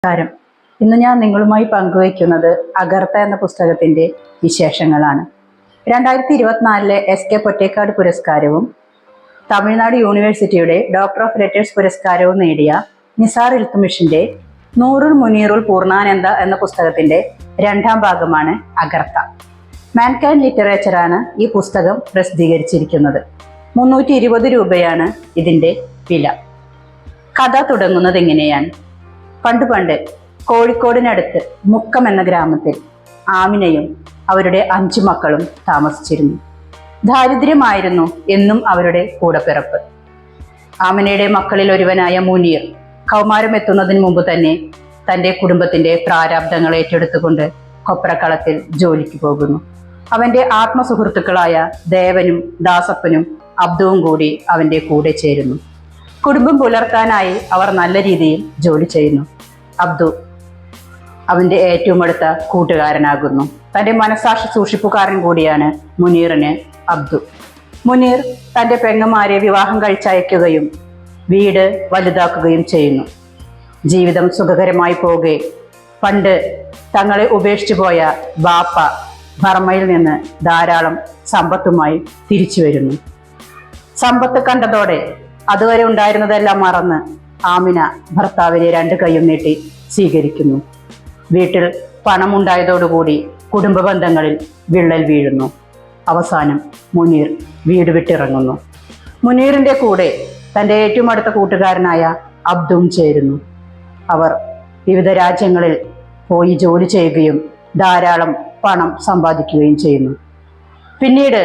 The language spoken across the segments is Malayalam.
നമസ്കാരം. ഇന്ന് ഞാൻ നിങ്ങളുമായി പങ്കുവയ്ക്കുന്നത് അഗർത്ത എന്ന പുസ്തകത്തിന്റെ വിശേഷങ്ങളാണ്. 2024 SK പൊറ്റേക്കാട് പുരസ്കാരവും തമിഴ്നാട് യൂണിവേഴ്സിറ്റിയുടെ ഡോക്ടർ ഓഫ് ലെറ്റേഴ്സ് പുരസ്കാരവും നേടിയ നിസാർ ഇൽത്തുമിഷിന്റെ നൂറുൽ മുനീറുൽ പൂർണ്ണാനന്ദ എന്ന പുസ്തകത്തിന്റെ രണ്ടാം ഭാഗമാണ് അഗർത്ത. മാൻകൈൻഡ് ലിറ്ററേച്ചറാണ് ഈ പുസ്തകം പ്രസിദ്ധീകരിച്ചിരിക്കുന്നത്. 320 രൂപയാണ് ഇതിന്റെ വില. കഥ തുടങ്ങുന്നത് എങ്ങനെയാണ്? പണ്ട് കോഴിക്കോടിനടുത്ത് മുക്കം എന്ന ഗ്രാമത്തിൽ ആമിനയും അവരുടെ 5 മക്കളും താമസിച്ചിരുന്നു. ദാരിദ്ര്യമായിരുന്നു എന്നും അവരുടെ കൂടപ്പിറപ്പ്. ആമിനയുടെ മക്കളിൽ ഒരുവനായ മുനീർ കൗമാരം എത്തുന്നതിന് മുമ്പ് തന്നെ തൻ്റെ കുടുംബത്തിന്റെ പ്രാരാബ്ദങ്ങൾ ഏറ്റെടുത്തുകൊണ്ട് കൊപ്രക്കളത്തിൽ ജോലിക്ക് പോകുന്നു. അവന്റെ ആത്മസുഹൃത്തുക്കളായ ദേവനും ദാസപ്പനും അബ്ദുവും കൂടി അവന്റെ കൂടെ ചേരുന്നു. കുടുംബം പുലർത്താനായി അവർ നല്ല രീതിയിൽ ജോലി ചെയ്യുന്നു. അബ്ദു അവന്റെ ഏറ്റവും അടുത്ത കൂട്ടുകാരനാകുന്നു. തന്റെ മനസാക്ഷി സൂക്ഷിപ്പുകാരൻ കൂടിയാണ് മുനീറിന് അബ്ദു. മുനീർ തന്റെ പെങ്ങന്മാരെ വിവാഹം കഴിച്ചയക്കുകയും വീട് വലുതാക്കുകയും ചെയ്യുന്നു. ജീവിതം സുഖകരമായി പോകെ പണ്ട് തങ്ങളെ ഉപേക്ഷിച്ചു പോയ ബാപ്പ ബർമ്മയിൽ നിന്ന് ധാരാളം സമ്പത്തുമായി തിരിച്ചു വരുന്നു. സമ്പത്ത് കണ്ടതോടെ അതുവരെ ഉണ്ടായിരുന്നതെല്ലാം മറന്ന് ആമിന ഭർത്താവിനെ 2 കൈയും നീട്ടി സ്വീകരിക്കുന്നു. വീട്ടിൽ പണമുണ്ടായതോടുകൂടി കുടുംബ ബന്ധങ്ങളിൽ വിള്ളൽ വീഴുന്നു. അവസാനം മുനീർ വീട് വിട്ടിറങ്ങുന്നു. മുനീറിന്റെ കൂടെ തൻ്റെ ഏറ്റവും അടുത്ത കൂട്ടുകാരനായ അബ്ദുവും ചേരുന്നു. അവർ വിവിധ രാജ്യങ്ങളിൽ പോയി ജോലി ചെയ്യുകയും ധാരാളം പണം സമ്പാദിക്കുകയും ചെയ്യുന്നു. പിന്നീട്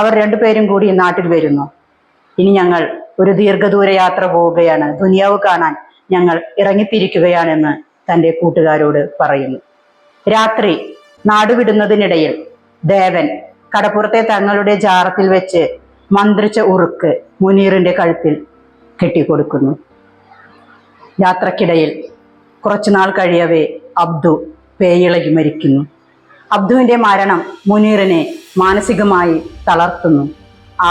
അവർ 2 പേരും കൂടി നാട്ടിൽ വരുന്നു. ഇനി ഞങ്ങൾ ഒരു ദീർഘദൂര യാത്ര പോവുകയാണ്, ദുനിയാവ് കാണാൻ ഞങ്ങൾ ഇറങ്ങിത്തിരിക്കുകയാണെന്ന് തൻ്റെ കൂട്ടുകാരോട് പറയുന്നു. രാത്രി നാടുവിടുന്നതിനിടയിൽ ദേവൻ കടപ്പുറത്തെ തങ്ങളുടെ ജാറത്തിൽ വെച്ച് മന്ത്രിച്ച ഉറുക്ക് മുനീറിന്റെ കഴുത്തിൽ കെട്ടിക്കൊടുക്കുന്നു. യാത്രക്കിടയിൽ കുറച്ചുനാൾ കഴിയവേ അബ്ദു പേയിളകി മരിക്കുന്നു. അബ്ദുവിന്റെ മരണം മുനീറിനെ മാനസികമായി തളർത്തുന്നു.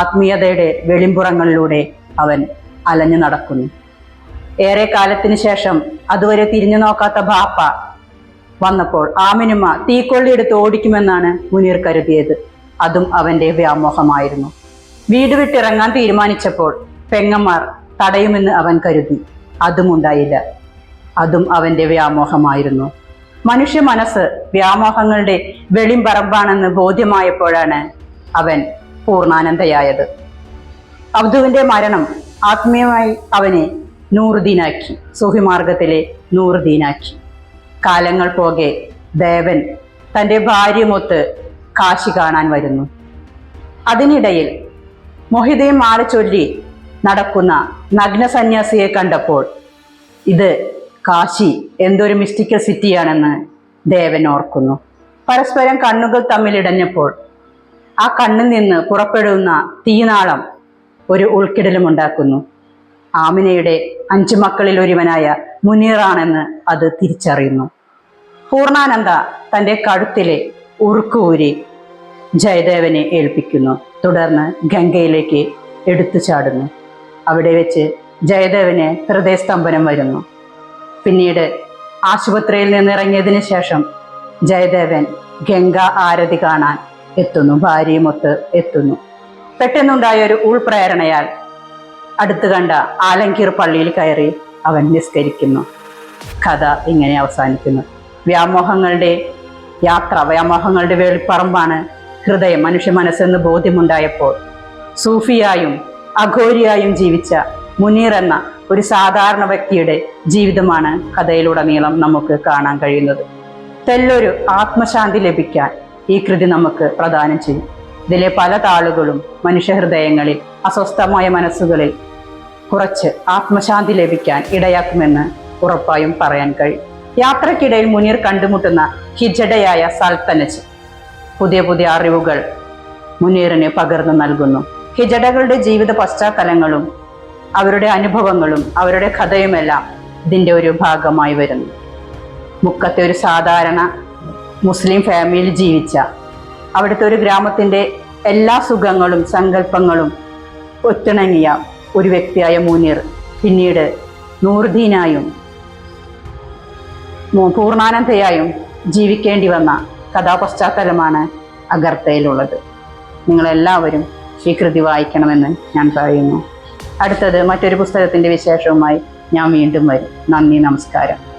ആത്മീയതയുടെ വെളിമ്പുറങ്ങളിലൂടെ അവൻ അലഞ്ഞു നടക്കുന്നു. ഏറെ കാലത്തിന് ശേഷം അതുവരെ തിരിഞ്ഞു നോക്കാത്ത ബാപ്പ വന്നപ്പോൾ ആമിനുമ്മ തീക്കൊള്ളിയെടുത്ത് ഓടിക്കുമെന്നാണ് മുനീർ കരുതിയത്. അതും അവന്റെ വ്യാമോഹമായിരുന്നു. വീട് വിട്ടിറങ്ങാൻ തീരുമാനിച്ചപ്പോൾ പെങ്ങന്മാർ തടയുമെന്ന് അവൻ കരുതി. അതും ഉണ്ടായില്ല. അതും അവന്റെ വ്യാമോഹമായിരുന്നു. മനുഷ്യ മനസ്സ് വ്യാമോഹങ്ങളുടെ വെളിമ്പറമ്പാണെന്ന് ബോധ്യമായപ്പോഴാണ് അവൻ പൂർണ്ണാനന്ദയായത്. അബ്ദുവിന്റെ മരണം ആത്മീയമായി അവനെ നൂറുദീനാക്കി, സൂഫിമാർഗത്തിലെ നൂറുദീനാക്കി. കാലങ്ങൾ പോകെ ദേവൻ തൻ്റെ ഭാര്യമൊത്ത് കാശി കാണാൻ വരുന്നു. അതിനിടയിൽ മൊഹിദ്ദീൻ മാല ചൊല്ലി നടക്കുന്ന നഗ്ന സന്യാസിയെ കണ്ടപ്പോൾ ഇത് കാശി എന്തൊരു മിസ്റ്റിക്കൽ സിറ്റിയാണെന്ന് ദേവൻ ഓർക്കുന്നു. പരസ്പരം കണ്ണുകൾ തമ്മിലിടഞ്ഞപ്പോൾ ആ കണ്ണിൽ നിന്ന് പുറപ്പെടുന്ന തീനാളം ഒരു ഉൾക്കിടലും ഉണ്ടാക്കുന്നു. ആമിനയുടെ 5 മക്കളിൽ ഒരുവനായ മുനീറാണെന്ന് അത് തിരിച്ചറിയുന്നു. പൂർണ്ണാനന്ദ തൻ്റെ കഴുത്തിലെ ഉറുക്ക് ഊരി ജയദേവനെ ഏൽപ്പിക്കുന്നു. തുടർന്ന് ഗംഗയിലേക്ക് എടുത്തു ചാടുന്നു. അവിടെ വെച്ച് ജയദേവന് ഹൃദയസ്തംഭനം വരുന്നു. പിന്നീട് ആശുപത്രിയിൽ നിന്നിറങ്ങിയതിന് ശേഷം ജയദേവൻ ഗംഗ ആരതി കാണാൻ എത്തുന്നു. ഭാര്യയുമൊത്ത് എത്തുന്നു. പെട്ടെന്നുണ്ടായ ഒരു ഉൾപ്രേരണയാൽ അടുത്ത് കണ്ട ആലങ്കീർ പള്ളിയിൽ കയറി അവൻ നിസ്കരിക്കുന്നു. കഥ ഇങ്ങനെ അവസാനിക്കുന്നു. വ്യാമോഹങ്ങളുടെ യാത്ര, വ്യാമോഹങ്ങളുടെ വെളിപ്പറമ്പാണ് ഹൃദയം, മനുഷ്യ മനസ്സെന്ന് ബോധ്യമുണ്ടായപ്പോൾ സൂഫിയായും അഘോരിയായും ജീവിച്ച മുനീർ എന്ന ഒരു സാധാരണ വ്യക്തിയുടെ ജീവിതമാണ് കഥയിലുടനീളം നമുക്ക് കാണാൻ കഴിയുന്നത്. തെല്ലൊരു ആത്മശാന്തി ലഭിക്കാൻ ഈ കൃതി നമുക്ക് പ്രദാനം ചെയ്യും. ഇതിലെ പല താളുകളും മനുഷ്യഹൃദയങ്ങളിൽ, അസ്വസ്ഥമായ മനസ്സുകളിൽ കുറച്ച് ആത്മശാന്തി ലഭിക്കാൻ ഇടയാക്കുമെന്ന് ഉറപ്പായും പറയാൻ കഴിയും. യാത്രക്കിടയിൽ മുനീർ കണ്ടുമുട്ടുന്ന ഹിജഡയായ സൽത്തനച്ച് പുതിയ പുതിയ അറിവുകൾ മുനീറിന് പകർന്നു നൽകുന്നു. ഹിജഡകളുടെ ജീവിത പശ്ചാത്തലങ്ങളും അവരുടെ അനുഭവങ്ങളും അവരുടെ കഥയുമെല്ലാം ഇതിൻ്റെ ഒരു ഭാഗമായി വരുന്നു. മുക്കത്തെ ഒരു സാധാരണ മുസ്ലിം ഫാമിലിയിൽ ജീവിച്ച അവിടുത്തെ ഒരു ഗ്രാമത്തിൻ്റെ എല്ലാ സുഖങ്ങളും സങ്കല്പങ്ങളും ഒത്തിണങ്ങിയ ഒരു വ്യക്തിയായ മുനീർ പിന്നീട് നൂറുദ്ദീനായും പൂർണ്ണാനന്തയായും ജീവിക്കേണ്ടി വന്ന കഥാപശ്ചാത്തലമാണ് അഗർത്തയിലുള്ളത്. നിങ്ങളെല്ലാവരും ഈ കൃതി വായിക്കണമെന്ന് ഞാൻ പറയുന്നു. അടുത്തത് മറ്റൊരു പുസ്തകത്തിൻ്റെ വിശേഷവുമായി ഞാൻ വീണ്ടും വരും. നന്ദി, നമസ്കാരം.